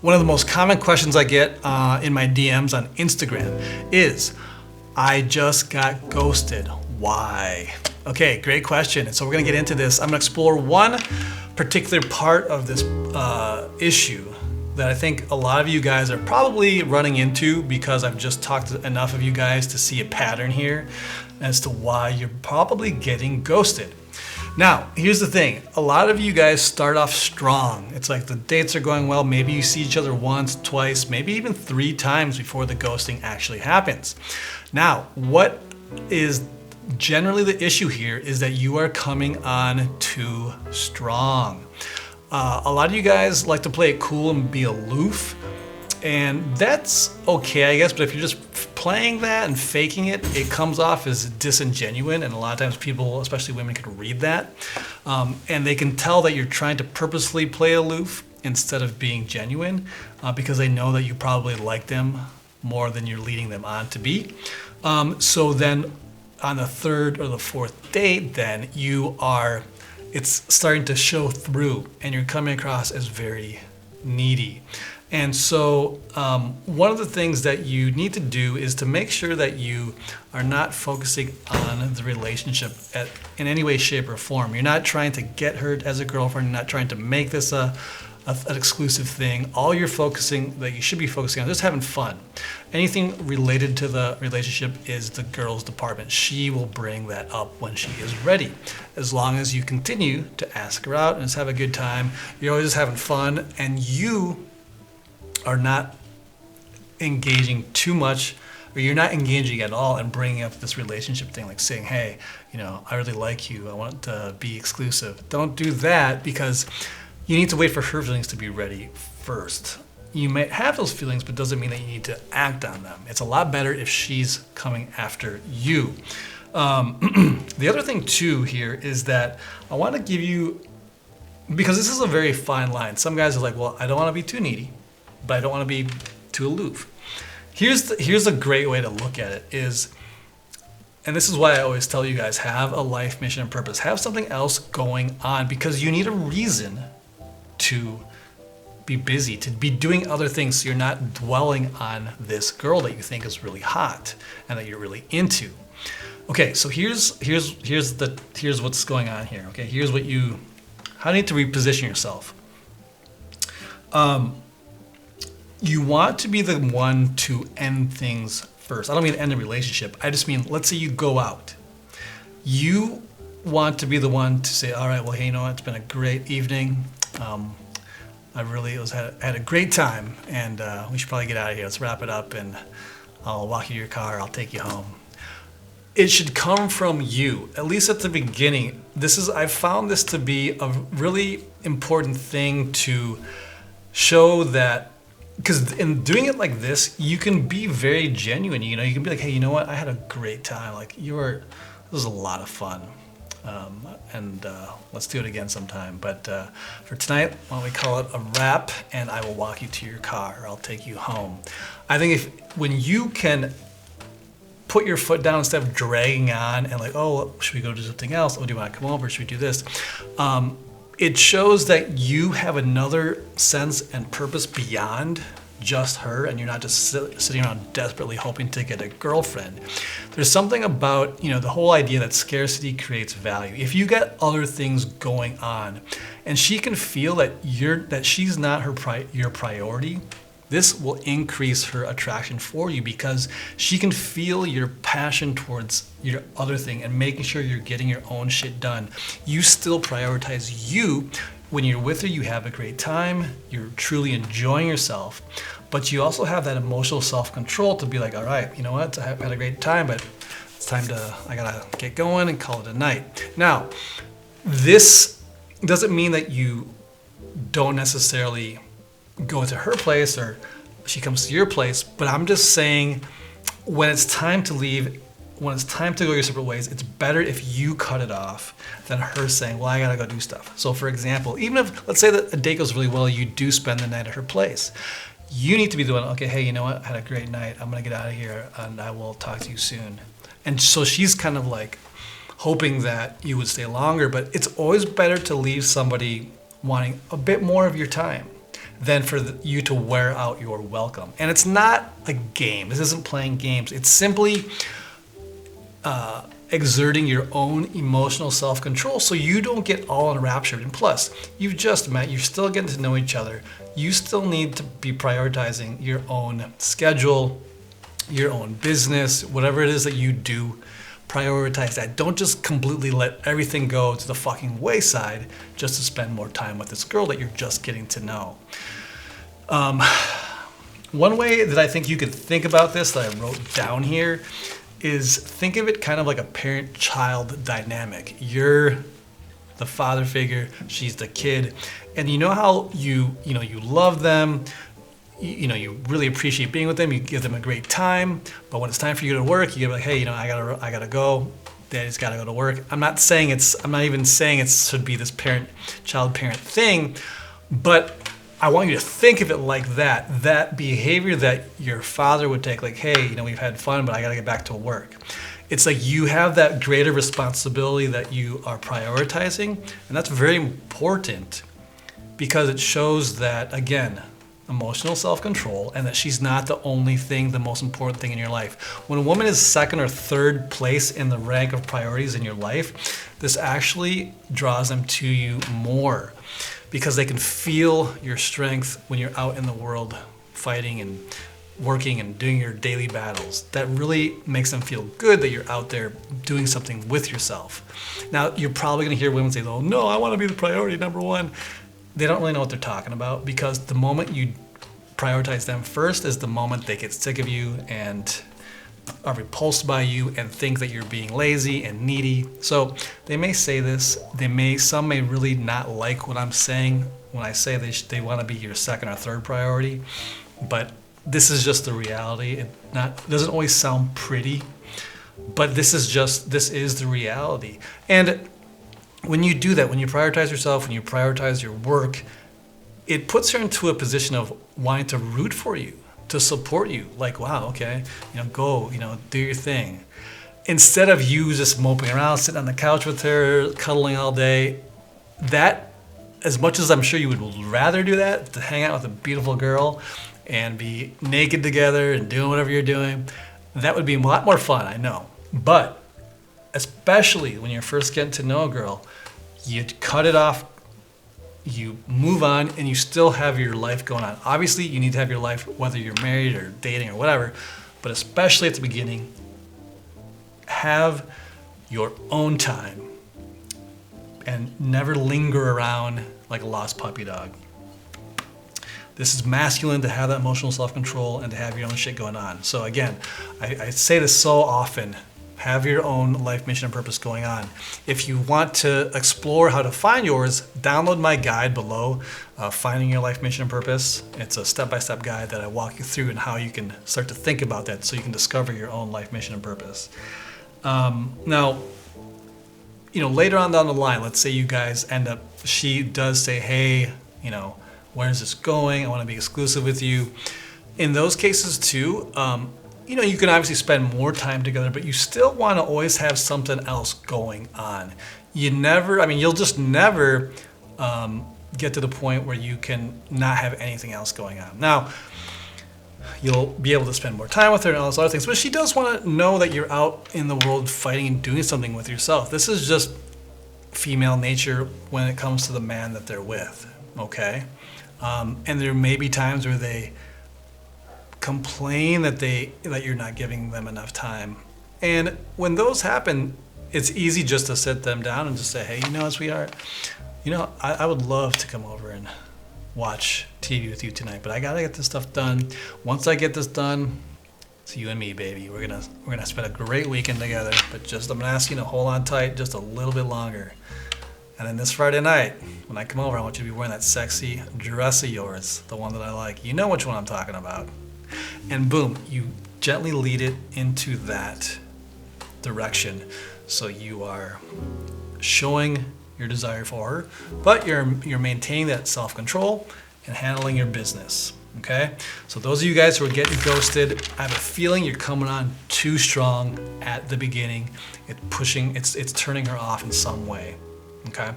One of the most common questions I get in my DMs on Instagram is, I just got ghosted. Why? Okay, great question. And so we're gonna get into this. I'm gonna explore one particular part of this issue that I think a lot of you guys are probably running into, because I've just talked to enough of you guys to see a pattern here as to why you're probably getting ghosted. Now, here's the thing. A lot of you guys start off strong. It's like the dates are going well. Maybe you see each other once, twice, maybe even 3 times before the ghosting actually happens. Now, what is generally the issue here is that you are coming on too strong. A lot of you guys like to play it cool and be aloof, and that's okay, I guess, but if you're just playing that and faking it, it comes off as disingenuous, and a lot of times people, especially women, can read that, and they can tell that you're trying to purposely play aloof instead of being genuine, because they know that you probably like them more than you're leading them on to be. So then on the 3rd or the 4th date, then it's starting to show through, and you're coming across as very needy. And so one of the things that you need to do is to make sure that you are not focusing on the relationship in any way, shape, or form. You're not trying to get her as a girlfriend. You're not trying to make this an exclusive thing. All you're focusing, that you should be focusing on, is just having fun. Anything related to the relationship is the girl's department. She will bring that up when she is ready. As long as you continue to ask her out and just have a good time, you're always just having fun, and you are not engaging too much, or you're not engaging at all and bringing up this relationship thing, like saying, hey, I really like you, I want to be exclusive. Don't do that, because you need to wait for her feelings to be ready first. You might have those feelings, but doesn't mean that you need to act on them. It's a lot better if she's coming after you. The other thing too here is that I want to give you, because this is a very fine line. Some guys are like, well, I don't want to be too needy, but I don't want to be too aloof. Here's a great way to look at it is, and this is why I always tell you guys, have a life mission and purpose. Have something else going on, because you need a reason to be busy, to be doing other things, so you're not dwelling on this girl that you think is really hot and that you're really into. Okay, so here's what's going on here. Okay, here's how you need to reposition yourself. You want to be the one to end things first. I don't mean end a relationship. I just mean, let's say you go out. You want to be the one to say, all right, well, hey, it's been a great evening. I really had a great time, and we should probably get out of here. Let's wrap it up, and I'll walk you to your car. I'll take you home. It should come from you, at least at the beginning. I've found this to be a really important thing to show that, because in doing it like this, you can be very genuine. You can be like, hey, you know what? I had a great time. Like, this was a lot of fun. And let's do it again sometime. But for tonight, why don't we call it a wrap, and I will walk you to your car, or I'll take you home. I think when you can put your foot down instead of dragging on and like, oh, should we go do something else? Oh, do you want to come over? Should we do this? It shows that you have another sense and purpose beyond just her, and you're not just sitting around desperately hoping to get a girlfriend. There's something about, the whole idea that scarcity creates value. If you got other things going on, and she can feel that she's not your priority, this will increase her attraction for you, because she can feel your passion towards your other thing and making sure you're getting your own shit done. You still prioritize you. When you're with her, you have a great time, you're truly enjoying yourself, but you also have that emotional self-control to be like, all right, you know what, I had a great time, but it's time I gotta get going and call it a night. Now, this doesn't mean that you don't necessarily go to her place or she comes to your place, but I'm just saying, when it's time to leave, when it's time to go your separate ways, it's better if you cut it off than her saying, well, I gotta go do stuff. So for example, even if, let's say that a date goes really well, you do spend the night at her place. You need to be the one, okay, hey, you know what? I had a great night. I'm gonna get out of here and I will talk to you soon. And so she's kind of like hoping that you would stay longer, but it's always better to leave somebody wanting a bit more of your time than for you to wear out your welcome. And it's not a game. This isn't playing games. It's simply exerting your own emotional self-control so you don't get all enraptured. And plus, you've just met, you're still getting to know each other. You still need to be prioritizing your own schedule, your own business, whatever it is that you do. Prioritize that. Don't just completely let everything go to the fucking wayside just to spend more time with this girl that you're just getting to know. One way that I think you could think about this that I wrote down here is think of it kind of like a parent-child dynamic. You're the father figure, she's the kid, and you know how you love them, you really appreciate being with them, you give them a great time, but when it's time for you to work, you get like, hey, I gotta go. Daddy's gotta go to work. I'm not even saying it should be this child parent thing, but I want you to think of it like that behavior that your father would take, like, hey, we've had fun, but I gotta get back to work. It's like you have that greater responsibility that you are prioritizing, and that's very important because it shows that, again, emotional self-control, and that she's not the only thing, the most important thing in your life. When a woman is second or third place in the rank of priorities in your life, this actually draws them to you more because they can feel your strength when you're out in the world fighting and working and doing your daily battles. That really makes them feel good that you're out there doing something with yourself. Now, you're probably gonna hear women say, oh no, I wanna be the priority number one. They don't really know what they're talking about because the moment you prioritize them first is the moment they get sick of you and are repulsed by you and think that you're being lazy and needy. So they may say this, some may really not like what I'm saying when I say they want to be your second or third priority, but this is just the reality. It doesn't always sound pretty, but this is the reality. And when you do that, when you prioritize yourself, when you prioritize your work, it puts her into a position of wanting to root for you, to support you. Like, wow, okay, go, do your thing. Instead of you just moping around, sitting on the couch with her, cuddling all day, that, as much as I'm sure you would rather do that, to hang out with a beautiful girl and be naked together and doing whatever you're doing, that would be a lot more fun, I know. But especially when you're first getting to know a girl, you cut it off, you move on, and you still have your life going on. Obviously, you need to have your life, whether you're married or dating or whatever, but especially at the beginning, have your own time and never linger around like a lost puppy dog. This is masculine to have that emotional self-control and to have your own shit going on. So again, I say this so often, have your own life mission and purpose going on. If you want to explore how to find yours, download my guide below, Finding Your Life Mission and Purpose. It's a step-by-step guide that I walk you through and how you can start to think about that so you can discover your own life mission and purpose. Now, later on down the line, let's say you guys she does say, hey, where's this going? I want to be exclusive with you. In those cases too, you can obviously spend more time together, but you still want to always have something else going on. You'll just never get to the point where you can not have anything else going on. Now, you'll be able to spend more time with her and all those other things, but she does want to know that you're out in the world fighting and doing something with yourself. This is just female nature when it comes to the man that they're with, okay? And there may be times where they complain that you're not giving them enough time. And when those happen, it's easy just to sit them down and just say, hey, sweetheart, I would love to come over and watch TV with you tonight, but I gotta get this stuff done. Once I get this done, it's you and me, baby. We're gonna spend a great weekend together, but I'm gonna ask you to hold on tight just a little bit longer. And then this Friday night, when I come over, I want you to be wearing that sexy dress of yours, the one that I like. You know which one I'm talking about. And boom, you gently lead it into that direction. So you are showing your desire for her, but you're maintaining that self-control and handling your business, okay? So those of you guys who are getting ghosted, I have a feeling you're coming on too strong at the beginning. It's turning her off in some way. Okay. All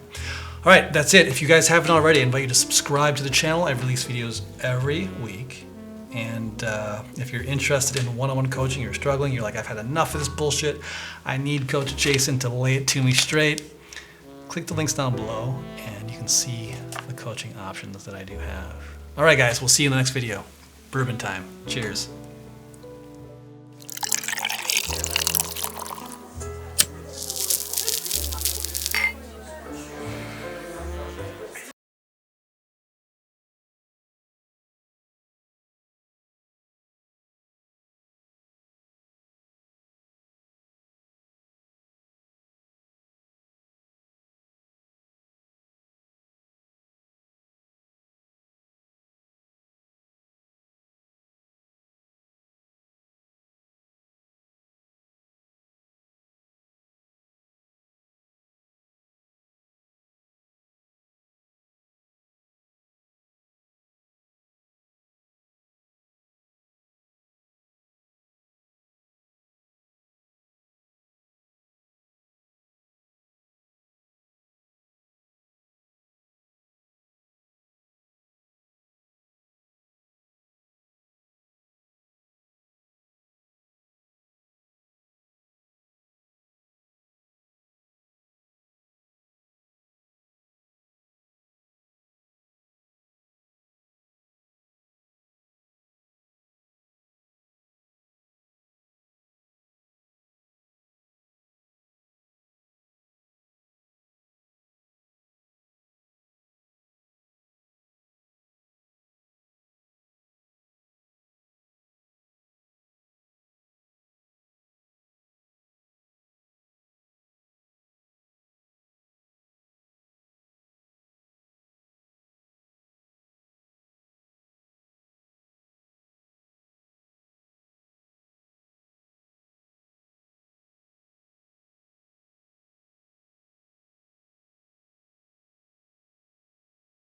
right, that's it. If you guys haven't already, I invite you to subscribe to the channel. I release videos every week. And if you're interested in one-on-one coaching, you're struggling, you're like, I've had enough of this bullshit, I need Coach Jason to lay it to me straight, click the links down below and you can see the coaching options that I do have. All right, guys, we'll see you in the next video. Bourbon time. Cheers.